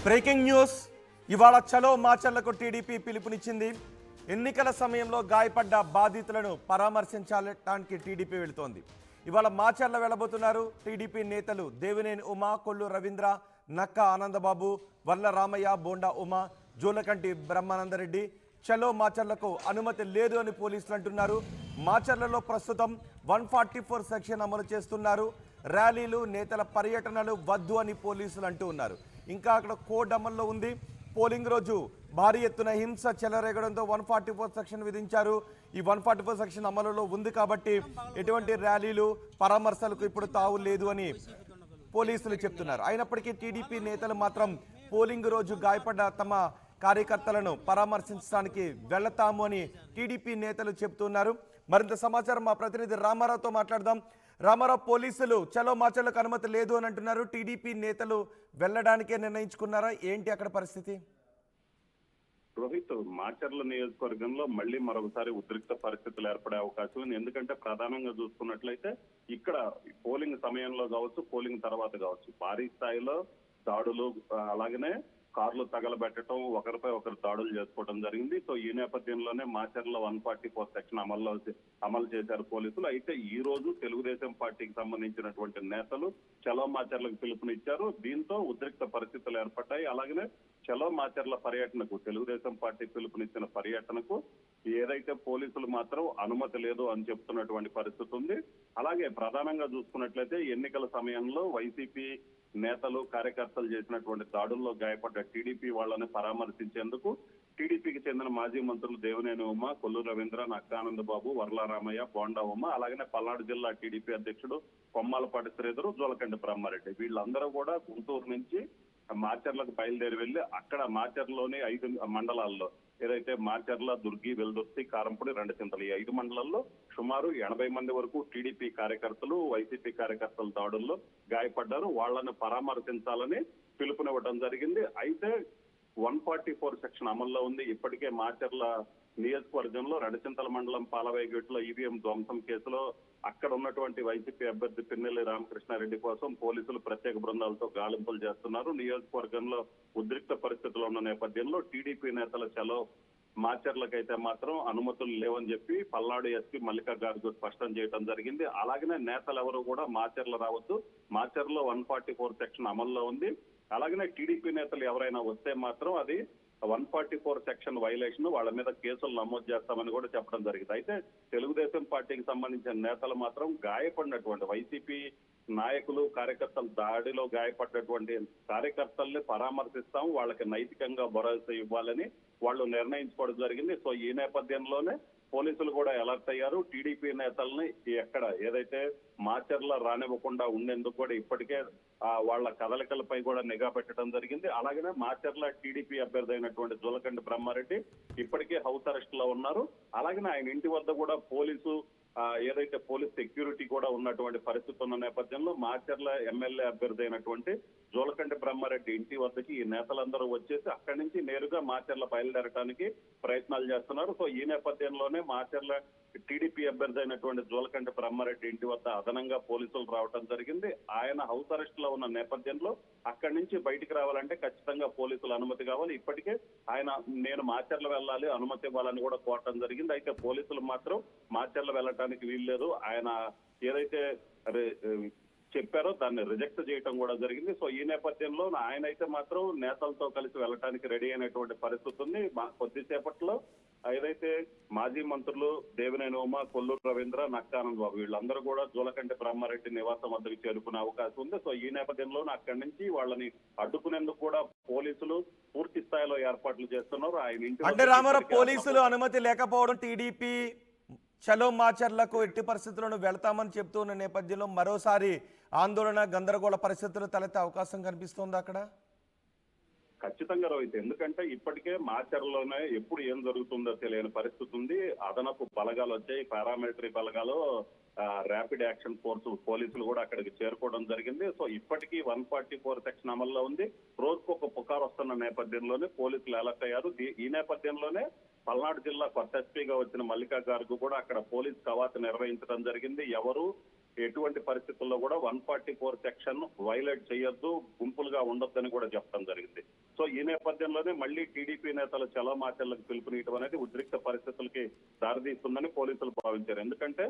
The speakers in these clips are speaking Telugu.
Breaking news. ఇవాళ చలో మాచర్లకు టీడీపీ పిలుపునిచ్చింది. ఎన్నికల సమయంలో గాయపడ్డ బాధితులను పరామర్శించడానికి టీడీపీ వెళుతోంది. ఇవాళ మాచర్ల వెళ్ళబోతున్నారు టీడీపీ నేతలు దేవినేని ఉమా, కొల్లు రవీంద్ర, నక్క ఆనందబాబు, వర్ల రామయ్య, బోండా ఉమా, జోలకంటి బ్రహ్మానందరెడ్డి. చలో మాచర్లకు అనుమతి లేదు అని పోలీసులు అంటున్నారు. మాచర్లలో ప్రస్తుతం 144 సెక్షన్ అమలు చేస్తున్నారు. ర్యాలీలు, నేతల పర్యటనలు వద్దు అని పోలీసులు అంటూ ఉన్నారు. ఇంకా అక్కడ కోడ్ అమల్లో ఉంది. పోలింగ్ రోజు భారీ ఎత్తున హింస చెలరేగడంతో 144 సెక్షన్ విధించారు. ఈ 144 సెక్షన్ అమలులో ఉంది కాబట్టి ఎటువంటి ర్యాలీలు, పరామర్శలకు ఇప్పుడు తావు లేదు అని పోలీసులు చెప్తున్నారు. అయినప్పటికీ టీడీపీ నేతలు మాత్రం పోలింగ్ రోజు గాయపడ్డ తమ కార్యకర్తలను పరామర్శించడానికి వెళతాము అని టీడీపీ నేతలు చెప్తున్నారు. మరింత సమాచారం మా ప్రతినిధి రామారావుతో మాట్లాడదాం. రామారావు, పోలీసులు చలో మాచర్లకు అనుమతి లేదు అని అంటున్నారు. టీడీపీ నేతలు వెళ్ళడానికే నిర్ణయించుకున్నారా? ఏంటి అక్కడ పరిస్థితి? రోహిత్, మాచర్ల నియోజకవర్గంలో మళ్ళీ మరొకసారి ఉద్రిక్త పరిస్థితులు ఏర్పడే అవకాశం ఉంది. ఎందుకంటే ప్రధానంగా చూసుకున్నట్లయితే ఇక్కడ పోలింగ్ సమయంలో కావచ్చు, పోలింగ్ తర్వాత కావచ్చు, భారీ స్థాయిలో దాడులు, అలాగనే కార్లు తగలబెట్టడం, ఒకరిపై ఒకరు దాడులు చేసుకోవడం జరిగింది. సో ఈ నేపథ్యంలోనే మాచర్ల 144 సెక్షన్ అమలు చేశారు పోలీసులు. అయితే ఈ రోజు తెలుగుదేశం పార్టీకి సంబంధించినటువంటి నేతలు చలో మాచర్లకు పిలుపునిచ్చారు. దీంతో ఉద్రిక్త పరిస్థితులు ఏర్పడ్డాయి. అలాగనే చలో మాచర్ల పర్యటనకు, తెలుగుదేశం పార్టీ పిలుపునిచ్చిన పర్యటనకు ఏదైతే పోలీసులు మాత్రం అనుమతి లేదు అని చెప్తున్నటువంటి పరిస్థితి ఉంది. అలాగే ప్రధానంగా చూసుకున్నట్లయితే ఎన్నికల సమయంలో వైసీపీ నేతలు, కార్యకర్తలు చేసినటువంటి దాడుల్లో గాయపడ్డ టీడీపీ వాళ్ళని పరామర్శించేందుకు టీడీపీకి చెందిన మాజీ మంత్రులు దేవినేని ఉమ, కొల్లు రవీంద్ర, నక్కానందబాబు, వర్ల రామయ్య, బోండా ఉమ, అలాగనే పల్నాడు జిల్లా టీడీపీ అధ్యక్షుడు కొమ్మాలపాటి శ్రీధరు, జోలకంటి బ్రహ్మారెడ్డి వీళ్ళందరూ కూడా గుంటూరు నుంచి మాచర్లకు బయలుదేరి వెళ్లి అక్కడ మాచర్లోని 5 మండలాల్లో ఏదైతే మాచర్ల, దుర్గి, వెల్దుర్తి, కారంపూడి, రెండచింతలు ఈ 5 మండలాల్లో సుమారు 80 మంది వరకు టీడీపీ కార్యకర్తలు, వైసీపీ కార్యకర్తల దాడుల్లో గాయపడ్డారు. వాళ్లను పరామర్శించాలని పిలుపునివ్వడం జరిగింది. అయితే 144 సెక్షన్ అమల్లో ఉంది. ఇప్పటికే మాచర్ల నియోజకవర్గంలో రెండచింతల మండలం పాలవేగేట్లో ఈవీఎం ధ్వంసం కేసులో అక్కడ ఉన్నటువంటి వైసీపీ అభ్యర్థి పిన్నెల్లి రామకృష్ణారెడ్డి కోసం పోలీసులు ప్రత్యేక బృందాలతో గాలింపులు చేస్తున్నారు. నియోజకవర్గంలో ఉద్రిక్త పరిస్థితులు ఉన్న నేపథ్యంలో టీడీపీ నేతల చలో మాచర్లకైతే మాత్రం అనుమతులు లేవని చెప్పి పల్నాడు ఎస్పీ మల్లికా గార్గ్ స్పష్టం చేయడం జరిగింది. అలాగనే నేతలు ఎవరు కూడా మాచర్ల రావద్దు, మాచర్లో 144 సెక్షన్ అమల్లో ఉంది. అలాగనే టీడీపీ నేతలు ఎవరైనా వస్తే మాత్రం అది 144 సెక్షన్ వైలేషన్, వాళ్ళ మీద కేసులు నమోదు చేస్తామని కూడా చెప్పడం జరిగింది. అయితే తెలుగుదేశం పార్టీకి సంబంధించిన నేతలు మాత్రం గాయపడినటువంటి వైసీపీ నాయకులు, కార్యకర్తలు దాడిలో గాయపడ్డటువంటి కార్యకర్తల్ని పరామర్శిస్తాం, వాళ్ళకి నైతికంగా భరోసా ఇవ్వాలని వాళ్ళు నిర్ణయించుకోవడం జరిగింది. సో ఈ నేపథ్యంలోనే పోలీసులు కూడా అలర్ట్ అయ్యారు. టీడీపీ నేతల్ని ఎక్కడ ఏదైతే మాచర్ల రానివ్వకుండా ఉండేందుకు కూడా ఇప్పటికే వాళ్ళ కదలికలపై కూడా నిఘా పెట్టడం జరిగింది. అలాగనే మాచర్ల టీడీపీ అభ్యర్థి అయినటువంటి జోలకంటి బ్రహ్మారెడ్డి ఇప్పటికే హౌస్ అరెస్ట్ లో ఉన్నారు. అలాగనే ఆయన ఇంటి వద్ద కూడా ఏదైతే పోలీస్ సెక్యూరిటీ కూడా ఉన్నటువంటి పరిస్థితి ఉన్న నేపథ్యంలో మాచర్ల ఎమ్మెల్యే అభ్యర్థి అయినటువంటి జోలకంటి బ్రహ్మారెడ్డి ఇంటి వద్దకి ఈ నేతలందరూ వచ్చేసి అక్కడి నుంచి నేరుగా మాచర్ల బయలుదేరడానికి ప్రయత్నాలు చేస్తున్నారు. సో ఈ నేపథ్యంలోనే మాచర్ల టీడీపీ అభ్యర్థి అయినటువంటి జోలకంటి బ్రహ్మారెడ్డి ఇంటి వద్ద అదనంగా పోలీసులు రావడం జరిగింది. ఆయన హౌస్ అరెస్ట్ లో ఉన్న నేపథ్యంలో అక్కడి నుంచి బయటికి రావాలంటే ఖచ్చితంగా పోలీసుల అనుమతి కావాలి. ఇప్పటికే నేను మాచర్ల వెళ్ళాలి, అనుమతి ఇవ్వాలని కూడా కోరటం జరిగింది. అయితే పోలీసులు మాత్రం మాచర్ల వెళ్ళటానికి వీల్లేదు, ఆయన ఏదైతే చెప్పారో దాన్ని రిజెక్ట్ చేయడం కూడా జరిగింది. సో ఈ నేపథ్యంలో ఆయన అయితే మాత్రం నేతలతో కలిసి వెళ్ళటానికి రెడీ అయినటువంటి పరిస్థితి ఉంది. కొద్దిసేపట్లో ఏదైతే మాజీ మంత్రులు దేవినేని ఉమ, కొల్లు రవీంద్ర, నక్కానందబాబు వీళ్ళందరూ కూడా జోలకంటి బ్రహ్మారెడ్డి నివాసం వద్దకు చేరుకునే అవకాశం ఉంది. సో ఈ నేపథ్యంలో అక్కడి నుంచి వాళ్ళని అడ్డుకునేందుకు కూడా పోలీసులు పూర్తి స్థాయిలో ఏర్పాట్లు చేస్తున్నారు. ఆయన ఇంటి అంటే రామారావు, పోలీసులు అనుమతి లేకపోవడం టీడీపీ చలో మాచర్లకు ఎట్టి పరిస్థితులను వెళ్తామని చెప్తున్న నేపథ్యంలో మరోసారి ఆందోళన, గందరగోళ పరిస్థితులు తలెత్తే అవకాశం కనిపిస్తోంది అక్కడ? ఖచ్చితంగా రోహిత్, ఎందుకంటే ఇప్పటికే మాచర్లోనే ఎప్పుడు ఏం జరుగుతుందో తెలియని పరిస్థితి ఉంది. అదనపు బలగాలు వచ్చాయి, పారామిలిటరీ బలగాలు, ర్యాపిడ్ యాక్షన్ ఫోర్స్ పోలీసులు కూడా అక్కడికి చేరుకోవడం జరిగింది. సో ఇప్పటికీ 144 సెక్షన్ అమల్లో ఉంది. రోజుకు ఒక పుకారు వస్తున్న నేపథ్యంలోనే పోలీసులు అలర్ట్ అయ్యారు. ఈ నేపథ్యంలోనే పల్నాడు జిల్లా కొత్త ఎస్పీగా వచ్చిన మల్లికా గార్గ్ కూడా అక్కడ పోలీస్ కవాతు నిర్వహించడం జరిగింది. ఎవరు ఎటువంటి పరిస్థితుల్లో కూడా 144 సెక్షన్ వైలేట్ చేయొద్దు, గుంపులుగా ఉండొద్దని కూడా చెప్పడం జరిగింది. సో ఈ నేపథ్యంలోనే మళ్ళీ టీడీపీ నేతలు చలోమాచర్లకు పిలుపునియటం అనేది ఉద్రిక్త పరిస్థితులకి దారితీస్తుందని పోలీసులు భావించారు. ఎందుకంటే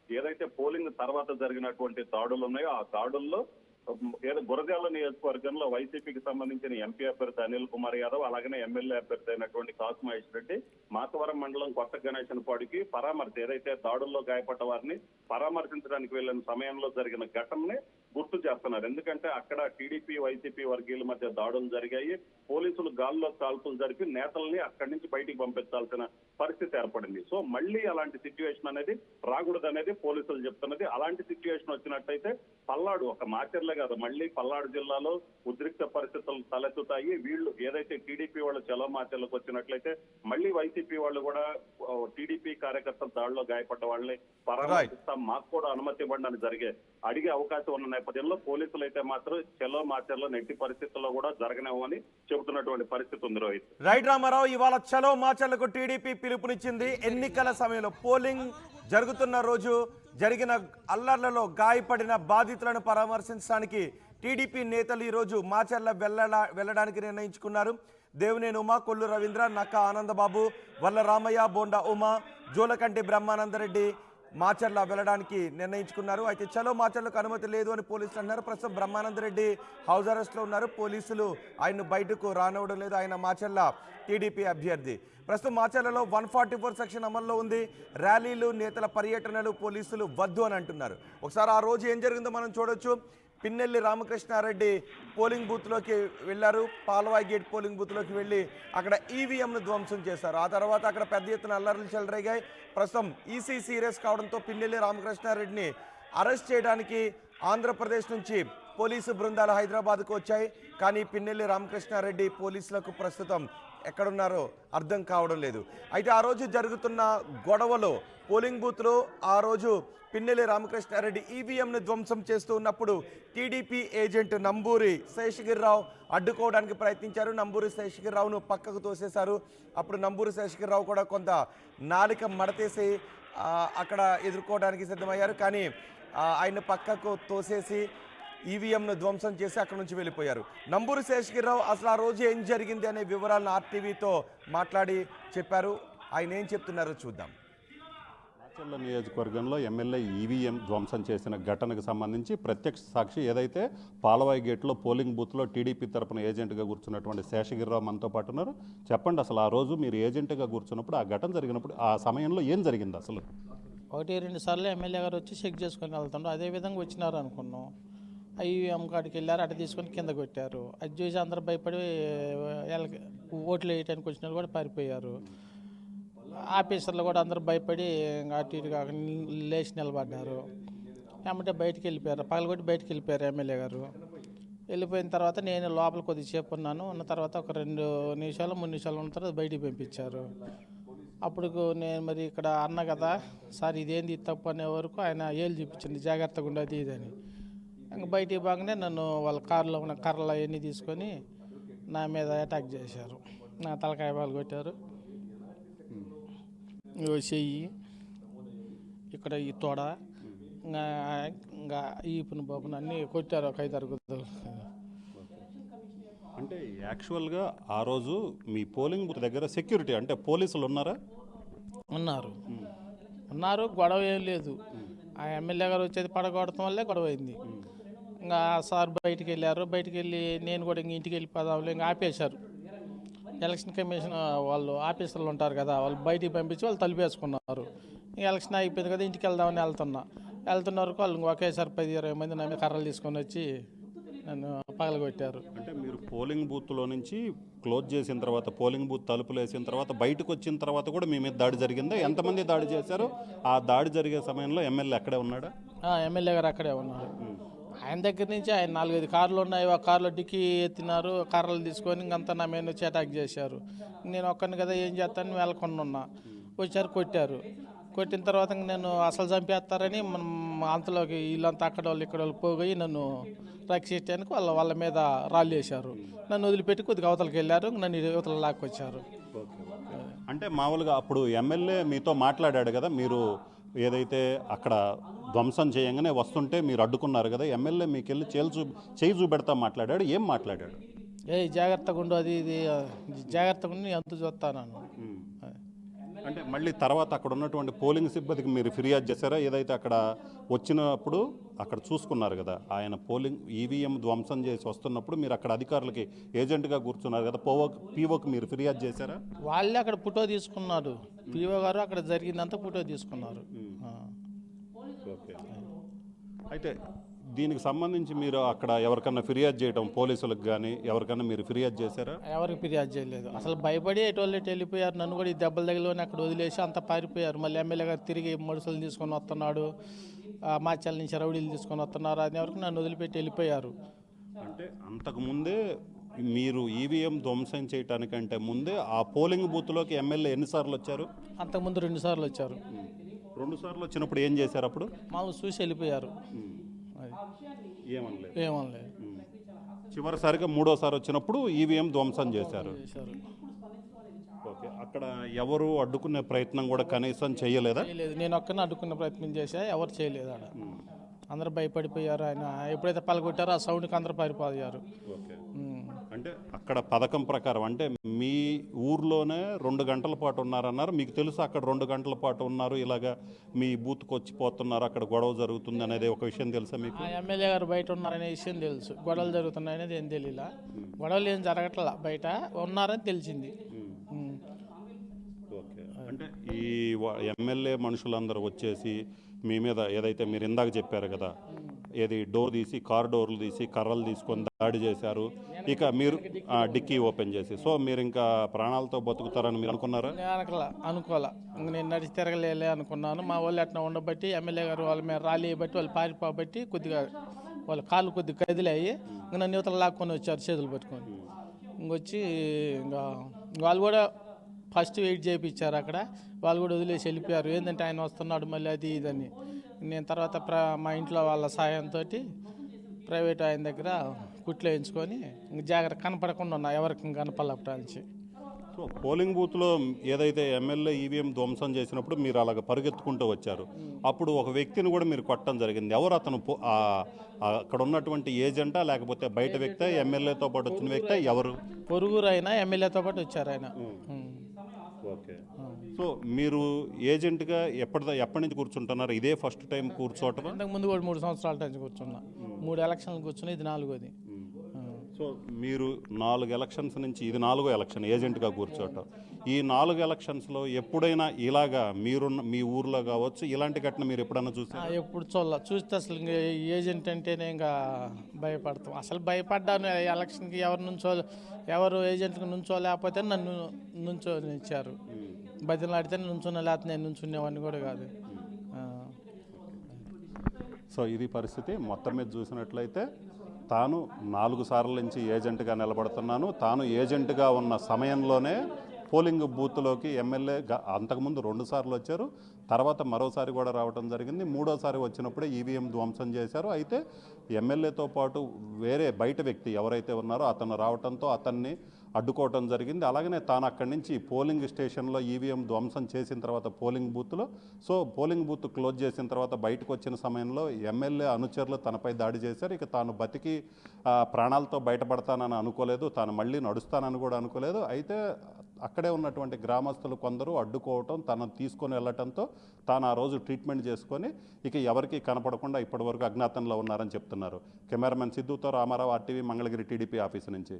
ఏదైతే పోలింగ్ తర్వాత జరిగినటువంటి దాడులు ఉన్నాయో ఆ దాడుల్లో ఏదో గురజాల నియోజకవర్గంలో వైసీపీకి సంబంధించిన ఎంపీ అభ్యర్థి అనిల్ కుమార్ యాదవ్, అలాగనే ఎమ్మెల్యే అభ్యర్థి అయినటువంటి కాసు మహేష్ రెడ్డి మాతవరం మండలం కొత్త గణేశన్పాడికి పరామర్శ ఏదైతే దాడుల్లో గాయపడ్డ వారిని పరామర్శించడానికి వెళ్లిన సమయంలో జరిగిన ఘటనని గుర్తు చేస్తున్నారు. ఎందుకంటే అక్కడ టీడీపీ వైసీపీ వర్గీయుల మధ్య దాడులు జరిగాయి. పోలీసులు గాల్లో కాల్పులు జరిపి నేతల్ని అక్కడి నుంచి బయటికి పంపించాల్సిన పరిస్థితి ఏర్పడింది. సో మళ్ళీ అలాంటి సిచ్యువేషన్ అనేది రాకూడదు అనేది పోలీసులు చెప్తున్నది. అలాంటి సిచ్యువేషన్ వచ్చినట్టయితే పల్నాడు, ఒక మాచర్లే కాదు, మళ్ళీ పల్నాడు జిల్లాలో ఉద్రిక్త పరిస్థితులు తలెత్తుతాయి. వీళ్ళు ఏదైతే టీడీపీ వాళ్ళు చలో మాచర్లకు వచ్చినట్లయితే మళ్ళీ వైసీపీ వాళ్ళు కూడా టీడీపీ కార్యకర్తల దాడిలో గాయపడ్డ వాళ్ళని పరామర్శిస్తాం, మాకు కూడా అనుమతి ఇవ్వండి అని అడిగే అవకాశం ఉన్న నేపథ్యంలో పోలీసులు అయితే మాత్రం చలో మాచర్లో నెట్టి పరిస్థితుల్లో కూడా జరగనివ్వని చెబుతున్నటువంటి పరిస్థితి ఉంది. రోహిత్. రైట్ రామారావు, ఇవాళ చలో మాచర్లకు టీడీపీ పిలుపునిచ్చింది. ఎన్నికల సమయంలో పోలింగ్ జరుగుతున్న రోజు జరిగిన అల్లర్లలో గాయపడిన బాధితులను పరామర్శించడానికి టీడీపీ నేతలు ఈరోజు మాచర్ల వెళ్ళడానికి నిర్ణయించుకున్నారు. దేవినేని ఉమా, కొల్లు రవీంద్ర, నక్కా ఆనందబాబు, వల్ల రామయ్య, బోండా ఉమా, జోలకంటి బ్రహ్మానందరెడ్డి మాచర్ల వెళ్ళడానికి నిర్ణయించుకున్నారు. అయితే చలో మాచర్లకు అనుమతి లేదు అని పోలీసులు అన్నారు. ప్రస్తుతం బ్రహ్మానందరెడ్డి హౌస్ అరెస్ట్లో ఉన్నారు. పోలీసులు ఆయన్ను బయటకు రానివ్వడం లేదు. ఆయన మాచర్ల టీడీపీ అభ్యర్థి. ప్రస్తుతం మాచర్లలో 144 సెక్షన్ అమల్లో ఉంది. ర్యాలీలు, నేతల పర్యటనలు పోలీసులు వద్దు అని అంటున్నారు. ఒకసారి ఆ రోజు ఏం జరిగిందో మనం చూడొచ్చు. పిన్నెల్లి రామకృష్ణారెడ్డి పోలింగ్ బూత్లోకి వెళ్ళారు. పాలవాయి గేట్ పోలింగ్ బూత్లోకి వెళ్ళి అక్కడ ఈవీఎంను ధ్వంసం చేశారు. ఆ తర్వాత అక్కడ పెద్ద ఎత్తున అల్లర్లు చెలరేగాయి. ప్రస్తుతం ఈసీ సీరియస్ కావడంతో పిన్నెల్లి రామకృష్ణారెడ్డిని అరెస్ట్ చేయడానికి ఆంధ్రప్రదేశ్ నుంచి పోలీసు బృందాలు హైదరాబాద్కు వచ్చాయి. కానీ పిన్నెల్లి రామకృష్ణారెడ్డి పోలీసులకు ప్రస్తుతం ఎక్కడున్నారో అర్థం కావడం లేదు. అయితే ఆ రోజు జరుగుతున్న గొడవలో పోలింగ్ బూత్లో ఆ రోజు పిన్నెల్లి రామకృష్ణారెడ్డి ఈవీఎంను ధ్వంసం చేస్తూ ఉన్నప్పుడు టీడీపీ ఏజెంట్ నంబూరి శేషగిరిరావు అడ్డుకోవడానికి ప్రయత్నించారు. నంబూరి శేషగిరిరావును పక్కకు తోసేశారు. అప్పుడు నంబూరి శేషగిరిరావు కూడా కొంత నాలిక మడతేసి అక్కడ ఎదుర్కోవడానికి సిద్ధమయ్యారు. కానీ ఆయన పక్కకు తోసేసి ఈవీఎంను ధ్వంసం చేసి అక్కడి నుంచి వెళ్ళిపోయారు. నంబూరి శేషగిరిరావు అసలు ఆ రోజు ఏం జరిగింది అనే వివరాలను ఆర్టీవీతో మాట్లాడి చెప్పారు. ఆయన ఏం చెప్తున్నారో చూద్దాం. మాచర్ల నియోజకవర్గంలో ఎమ్మెల్యే ఈవీఎం ధ్వంసం చేసిన ఘటనకు సంబంధించి ప్రత్యక్ష సాక్షి ఏదైతే పాలవాయి గేట్లో పోలింగ్ బూత్లో టీడీపీ తరపున ఏజెంట్గా కూర్చున్నటువంటి శేషగిరిరావు మనతో పాటు ఉన్నారు. చెప్పండి, అసలు ఆ రోజు మీరు ఏజెంట్గా కూర్చున్నప్పుడు ఆ ఘటన జరిగినప్పుడు ఆ సమయంలో ఏం జరిగింది? అసలు 1-2 సార్లు ఎమ్మెల్యే గారు వచ్చి చెక్ చేసుకొని వెళ్తుండ్రు. అదేవిధంగా వచ్చినారు అనుకున్నాం. ఈవీఎం కాడికి వెళ్ళారు, అటు తీసుకొని కింద కొట్టారు. అది చూసి అందరూ భయపడి ఓట్లు వేయడానికి వచ్చిన కూడా పారిపోయారు. ఆఫీసర్లు కూడా అందరూ భయపడి అటు ఇటు కాక లేచి నిలబడ్డారు. ఏమంటే బయటికి వెళ్ళిపోయారు, పగలగొట్టి బయటికి వెళ్ళిపోయారు ఎమ్మెల్యే గారు. వెళ్ళిపోయిన తర్వాత నేను లోపల కొద్దిసేపు ఉన్నాను. ఉన్న తర్వాత ఒక 2 నిమిషాలు 3 నిమిషాలు ఉన్న తర్వాత బయటికి పంపించారు. అప్పుడు నేను మరి ఇక్కడ అన్న కదా సార్ ఇదేంది తప్పు అనే వరకు ఆయన ఏళ్ళు చూపించింది, జాగ్రత్తగా ఉండదు ఇదని. ఇంకా బయటికి బాగానే నన్ను వాళ్ళ కారులో ఉన్న కర్రలు అవన్నీ తీసుకొని నా మీద అటాక్ చేశారు. నా తలకాయ బాలు కొట్టారు, చెయ్యి ఇక్కడ ఈ తోడ ఇంకా ఈపుని బాబుని అన్నీ కొట్టారు. ఒక 5-6 గుద్దలు. అంటే యాక్చువల్గా ఆ రోజు మీ పోలింగ్ బూత్ దగ్గర సెక్యూరిటీ అంటే పోలీసులు ఉన్నారా? ఉన్నారు, గొడవ ఏం లేదు. ఆ ఎమ్మెల్యే గారు వచ్చేది పడగొడటం వల్లే గొడవ అయింది. ఇంకా సార్ బయటికి వెళ్ళారు. బయటికి వెళ్ళి నేను కూడా ఇంక ఇంటికి వెళ్ళిపోదాంలే ఇంకా ఆపేశారు. ఎలక్షన్ కమిషన్ వాళ్ళు ఆఫీసర్లు ఉంటారు కదా, వాళ్ళు బయటికి పంపించి వాళ్ళు తలుపేసుకున్నారు. ఎలక్షన్ అయిపోయింది కదా ఇంటికి వెళ్దామని వెళ్తున్న వరకు వాళ్ళు ఒకేసారి 10-20 మంది నా మీద కర్రలు తీసుకొని వచ్చి నన్ను పగలగొట్టారు. అంటే మీరు పోలింగ్ బూత్లో నుంచి క్లోజ్ చేసిన తర్వాత, పోలింగ్ బూత్ తలుపులు వేసిన తర్వాత బయటకు వచ్చిన తర్వాత కూడా మీ మీద దాడి జరిగిందా? ఎంతమంది దాడి చేశారు? ఆ దాడి జరిగే సమయంలో ఎమ్మెల్యే అక్కడే ఉన్నాడా? ఎమ్మెల్యే గారు అక్కడే ఉన్నారు. ఆయన దగ్గర నుంచి ఆయన 4-5 కార్లు ఉన్నాయి. ఆ కార్లో డిక్కీ ఎత్తినారు, కర్రలు తీసుకొని ఇంకంతా నా మీద వచ్చి అటాక్ చేశారు. నేను ఒక్కరిని కదా ఏం చేస్తాను వెళ్ళకుండా ఉన్నా. వచ్చారు, కొట్టారు. కొట్టిన తర్వాత నేను అసలు చంపేస్తారని మనం అంతలోకి వీళ్ళంతా అక్కడ వాళ్ళు ఇక్కడ వాళ్ళు పోయి నన్ను రక్షించడానికి వాళ్ళ మీద రాళ్ళు వేశారు. నన్ను వదిలిపెట్టి కొద్దిగా అవతలకి వెళ్ళారు, నన్ను యువతల లాక్కొచ్చారు. అంటే మామూలుగా అప్పుడు ఎమ్మెల్యే మీతో మాట్లాడాడు కదా, మీరు ఏదైతే అక్కడ ధ్వంసం చేయంగానే వస్తుంటే మీరు అడ్డుకున్నారు కదా, ఎమ్మెల్యే మీకు వెళ్ళి చేయి చూపెడతా మాట్లాడాడు, ఏం మాట్లాడాడు? జాగ్రత్తగా ఉండు, అది ఇది జాగ్రత్తగా ఉండి ఎంత చూస్తాను. అంటే మళ్ళీ తర్వాత అక్కడ ఉన్నటువంటి పోలింగ్ సిబ్బందికి మీరు ఫిర్యాదు చేశారా? ఏదైతే అక్కడ వచ్చినప్పుడు అక్కడ చూసుకున్నారు కదా, ఆయన పోలింగ్ ఈవీఎం ధ్వంసం చేసి వస్తున్నప్పుడు మీరు అక్కడ అధికారులకి ఏజెంట్గా కూర్చున్నారు కదా, పీఓకి మీరు ఫిర్యాదు చేశారా? వాళ్ళే అక్కడ ఫోటో తీసుకున్నారు, పిఓ గారు అక్కడ జరిగిందంతా ఫోటో తీసుకున్నారు. ఓకే. అయితే దీనికి సంబంధించి మీరు అక్కడ ఎవరికన్నా ఫిర్యాదు చేయడం, పోలీసులకు కానీ ఎవరికన్నా మీరు ఫిర్యాదు చేశారా? ఎవరికి ఫిర్యాదు చేయలేదు, అసలు భయపడి ఎటువంటి వెళ్ళిపోయారు. నన్ను కూడా ఈ దెబ్బల దగ్గరలోనే అక్కడ వదిలేసి అంతా పారిపోయారు. మళ్ళీ ఎమ్మెల్యే గారు తిరిగి మనుషులు తీసుకొని వస్తున్నాడు, మాచల్ నుంచి రౌడీలు తీసుకొని వస్తున్నారు అని వరకు నన్ను వదిలిపెట్టి వెళ్ళిపోయారు. అంటే అంతకుముందే మీరు ఈవీఎం ధ్వంసం చేయడానికంటే ముందే ఆ పోలింగ్ బూత్లోకి ఎమ్మెల్యే ఎన్నిసార్లు వచ్చారు? అంతకుముందు 2 సార్లు వచ్చారు. 2 సార్లు వచ్చినప్పుడు ఏం చేశారు? అప్పుడు మామూలు చూసి వెళ్ళిపోయారు. ఏమనలేదు. ఏమనలేదు. చివరిసారిగా 3వసారి వచ్చినప్పుడు ఈవీఎం ధ్వంసం చేశారు. ఓకే. అక్కడ ఎవరు అడ్డుకునే ప్రయత్నం కూడా కనీసం చేయలేదా? చేయలేదు, నేను ఒక్కనే అడ్డుకునే ప్రయత్నం చేశా, ఎవరు చేయలేదు. ఆడ అందరూ భయపడిపోయారు. ఆయన ఎప్పుడైతే పలగొట్టారో ఆ సౌండ్కి అందరూ పారిపోయారు. ఓకే. అంటే అక్కడ పథకం ప్రకారం అంటే మీ ఊర్లోనే 2 గంటల పాటు ఉన్నారన్నారు, మీకు తెలుసు అక్కడ 2 గంటల పాటు ఉన్నారు, ఇలాగా మీ బూత్కి వచ్చిపోతున్నారు, అక్కడ గొడవ జరుగుతుంది అనేది ఒక విషయం తెలుసా మీకు? ఆ ఎమ్మెల్యే గారు బయట ఉన్నారనే విషయం తెలుసు, గొడవలు జరుగుతున్నాయనేది ఏం తెలియలా. గొడవలు ఏం జరగట్లా, బయట ఉన్నారని తెలిసింది. ఓకే. అంటే ఈ ఎమ్మెల్యే మనుషులందరూ వచ్చేసి మీ మీద ఏదైతే మీరు ఇందాక చెప్పారు కదా, ఏది డోర్ తీసి కార్ డోర్లు తీసి కర్రలు తీసుకొని దాడి చేశారు, ఇక మీరు డిక్కీ ఓపెన్ చేసి, సో మీరు ఇంకా ప్రాణాలతో బతుకుతారని మీరు అనుకున్నారా? అనుకోవాలా, నేను నడిచి తిరగలేలే అనుకున్నాను. మా వాళ్ళు అట్లా ఉండబట్టి ఎమ్మెల్యే గారు వాళ్ళ మీద ర్యాలీ బట్టి వాళ్ళు పారిపోబట్టి కొద్దిగా వాళ్ళ కాళ్ళు కొద్దిగా కదిలాయి, ఇంకా నన్ను యువతలు లాక్కొని వచ్చారు చేతులు పట్టుకొని. ఇంకొచ్చి ఇంకా వాళ్ళు కూడా ఫస్ట్ వెయిట్ చేయించారు అక్కడ, వాళ్ళు కూడా వదిలేసి వెళ్ళిపోయారు. ఏంటంటే ఆయన వస్తున్నాడు మళ్ళీ అది ఇదని. నేను తర్వాత మా ఇంట్లో వాళ్ళ సాయంతో ప్రైవేట్ ఆయన దగ్గర కుట్లు వేయించుకొని జాగ్రత్త కనపడకుండా ఉన్నా, ఎవరికి కనపడలపటానికి. సో పోలింగ్ బూత్లో ఏదైతే ఎమ్మెల్యే ఈవీఎం ధ్వంసం చేసినప్పుడు మీరు అలాగ పరిగెత్తుకుంటూ వచ్చారు, అప్పుడు ఒక వ్యక్తిని కూడా మీరు కొట్టడం జరిగింది. ఎవరు అతను? అక్కడ ఉన్నటువంటి ఏజెంటా లేకపోతే బయట వ్యక్తి, ఎమ్మెల్యేతో పాటు వచ్చిన వ్యక్తి ఎవరు? పొరుగురు అయినా ఎమ్మెల్యేతో పాటు వచ్చారు ఆయన. ఓకే. సో మీరు ఏజెంట్గా ఎప్పటి నుంచి కూర్చుంటున్నారు? ఇదే ఫస్ట్ టైం కూర్చోవటం? అంతకు ముందు కూడా 3 సంవత్సరాల నుంచి కూర్చున్నా, 3 ఎలక్షన్లు కూర్చున్నా, ఇది 4వది. సో మీరు 4 ఎలక్షన్స్ నుంచి ఇది 4వ ఎలక్షన్ ఏజెంట్గా కూర్చోవటం. ఈ 4 ఎలక్షన్స్లో ఎప్పుడైనా ఇలాగా మీ ఊర్లో కావచ్చు ఇలాంటి ఘటన మీరు ఎప్పుడన్నా చూసారా? ఎప్పుడు చూస్తే అసలు ఇంకా ఏజెంట్ అంటేనే ఇంకా భయపడతాం. అసలు భయపడ్డాను ఎలక్షన్కి, ఎవరు ఏజెంట్కి నుంచోలేకపోతే నన్ను నుంచోనిచ్చారు. బదిలాడితే నుంచున్నా, లేకపోతే నేను నుంచునేవాడిని కూడా కాదు. సో ఇది పరిస్థితి. మొత్తం మీద చూసినట్లయితే తాను 4 సార్ల నుంచి ఏజెంట్గా నిలబడుతున్నాను, తాను ఏజెంట్గా ఉన్న సమయంలోనే పోలింగ్ బూత్లోకి ఎమ్మెల్యే అంతకుముందు 2 సార్లు వచ్చారు, తర్వాత మరోసారి కూడా రావడం జరిగింది. 3వసారి వచ్చినప్పుడే ఈవీఎం ధ్వంసం చేశారు. అయితే ఎమ్మెల్యేతో పాటు వేరే బయట వ్యక్తి ఎవరైతే ఉన్నారో అతను రావడంతో అతన్ని అడ్డుకోవడం జరిగింది. అలాగనే తాను అక్కడి నుంచి పోలింగ్ స్టేషన్లో ఈవీఎం ధ్వంసం చేసిన తర్వాత పోలింగ్ బూత్ క్లోజ్ చేసిన తర్వాత బయటకు వచ్చిన సమయంలో ఎమ్మెల్యే అనుచరులు తనపై దాడి చేశారు. ఇక తాను బతికి ప్రాణాలతో బయటపడతానని అనుకోలేదు, తాను మళ్ళీ నడుస్తానని కూడా అనుకోలేదు. అయితే అక్కడే ఉన్నటువంటి గ్రామస్తులు కొందరు అడ్డుకోవటం, తనను తీసుకొని వెళ్ళటంతో తాను ఆ రోజు ట్రీట్మెంట్ చేసుకొని ఇక ఎవరికీ కనపడకుండా ఇప్పటివరకు అజ్ఞాతంలో ఉన్నారని చెప్తున్నారు. కెమెరామెన్ సిద్ధుతో రామారావు, RTV, మంగళగిరి టీడీపీ ఆఫీసు నుంచి.